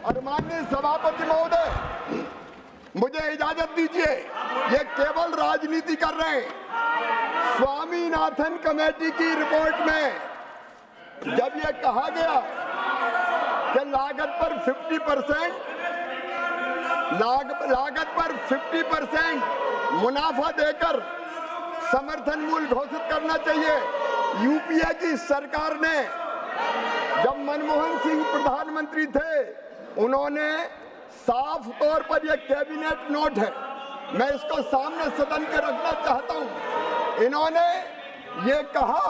और माननीय सभापति महोदय, मुझे इजाजत दीजिए, ये केवल राजनीति कर रहे हैं। स्वामीनाथन कमेटी की रिपोर्ट में जब ये कहा गया कि लागत पर 50% मुनाफा देकर समर्थन मूल्य घोषित करना चाहिए, यूपीए की सरकार ने, जब मनमोहन सिंह प्रधानमंत्री थे, उन्होंने साफ तौर पर यह कैबिनेट नोट है, मैं इसको सामने सदन के रखना चाहता हूं। इन्होंने ये कहा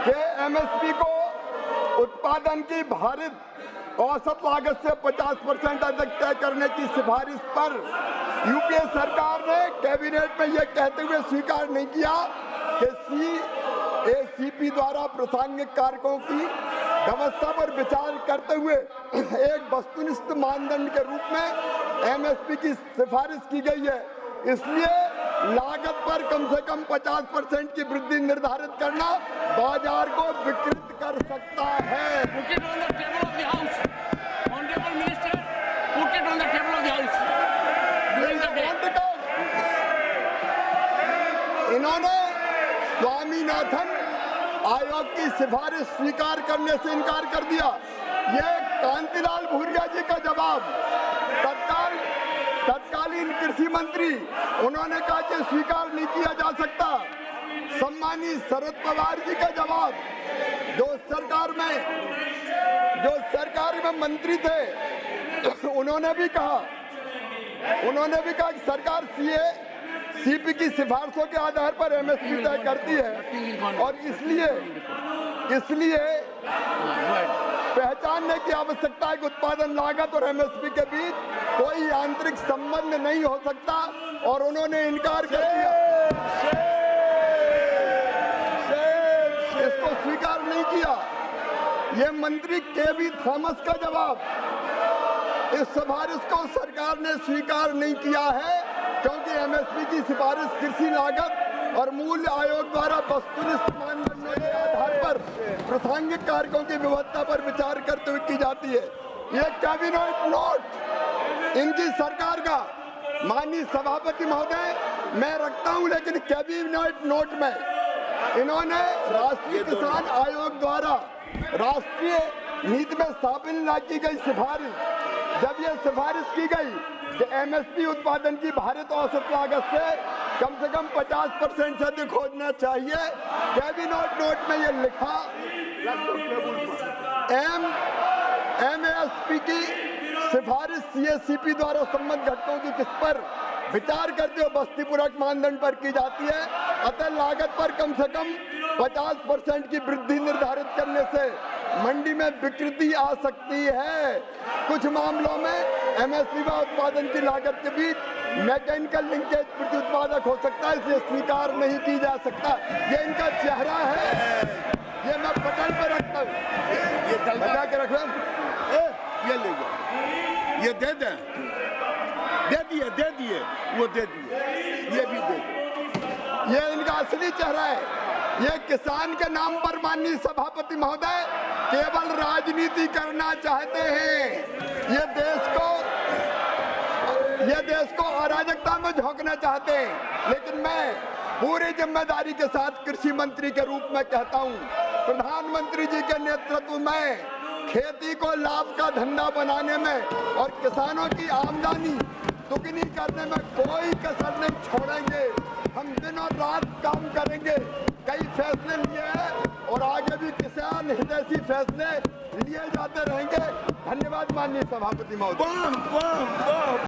कि एमएसपी को उत्पादन की भारित औसत लागत से 50% अधिक तय करने की सिफारिश पर यूपीए सरकार ने कैबिनेट में यह कहते हुए स्वीकार नहीं किया कि सीएसीपी द्वारा प्रासंगिक कारकों की व्यवस्था पर विचार करते हुए एक वस्तुनिष्ठ मानदंड के रूप में एमएसपी की सिफारिश की गई है। इसलिए लागत पर कम से कम 50% की वृद्धि निर्धारित करना बाजार को विकृत कर सकता है। इन्होंने स्वामीनाथन आयोग की सिफारिश स्वीकार करने से इनकार कर दिया। ये कांतिलाल भूरिया जी का जवाब, तत्कालीन कृषि मंत्री, उन्होंने कहा कि स्वीकार नहीं किया जा सकता। सम्मानीय शरद पवार जी का जवाब, जो सरकार में मंत्री थे, उन्होंने भी कहा कि सरकार सीपी की सिफारिशों के आधार पर एमएसपी तय करती है और इसलिए पहचानने की आवश्यकता है कि उत्पादन लागत और एमएसपी के बीच कोई आंतरिक संबंध नहीं हो सकता, और उन्होंने इनकार कर दिया, इसको स्वीकार नहीं किया। ये मंत्री केवी थॉमस का जवाब, इस सिफारिश को सरकार ने स्वीकार नहीं किया है क्योंकि एमएसपी की सिफारिश कृषि लागत और मूल्य आयोग द्वारा वस्तुनिष्ठ मानदंडों के आधार पर प्रासंगिक कारकों की व्यवस्था पर विचार करते हुए की जाती है। यह कैबिनेट नोट इनकी सरकार का, माननीय सभापति महोदय, मैं रखता हूं, लेकिन कैबिनेट नोट में इन्होंने राष्ट्रीय किसान आयोग द्वारा राष्ट्रीय नीति में शामिल न की गई सिफारिश, जब यह सिफारिश की गई कि एमएसपी उत्पादन की भारित औसत लागत से कम 50% से अधिक होना चाहिए, कैबिनेट नोट में यह लिखा, एमएसपी की सिफारिश सीएसीपी द्वारा संबंधित घटकों की किस पर विचार करते हुए वस्तुपूरक मानदंड पर की जाती है, अतः लागत पर कम से कम 50% की वृद्धि निर्धारित करने से मंडी में विकृति आ सकती है। कुछ मामलों में एमएसपी व उत्पादन की लागत के बीच मैकेनिकल लिंकेज प्रतिउत्पादक हो सकता है, इसलिए स्वीकार नहीं की जा सकता। ये इनका चेहरा है, ये मैं पटल पर रखता हूँ, ये बचा के रख लो, ये ले जाओ, ये दे दिए, वो दे दिए, ये भी दे दिए। ये इनका असली चेहरा है। ये किसान के नाम पर, माननीय सभापति महोदय, केवल राजनीति करना चाहते हैं। ये देश को अराजकता में झोंकना चाहते हैं। लेकिन मैं पूरी जिम्मेदारी के साथ कृषि मंत्री के रूप में कहता हूं, प्रधानमंत्री जी के नेतृत्व में खेती को लाभ का धंधा बनाने में और किसानों की आमदनी दुगनी करने में कोई कसर नहीं छोड़ेंगे। हम दिन और रात काम करेंगे। कई फैसले लिए हैं और आगे भी किसान हितैषी फैसले लिए जाते रहेंगे। धन्यवाद माननीय सभापति महोदय।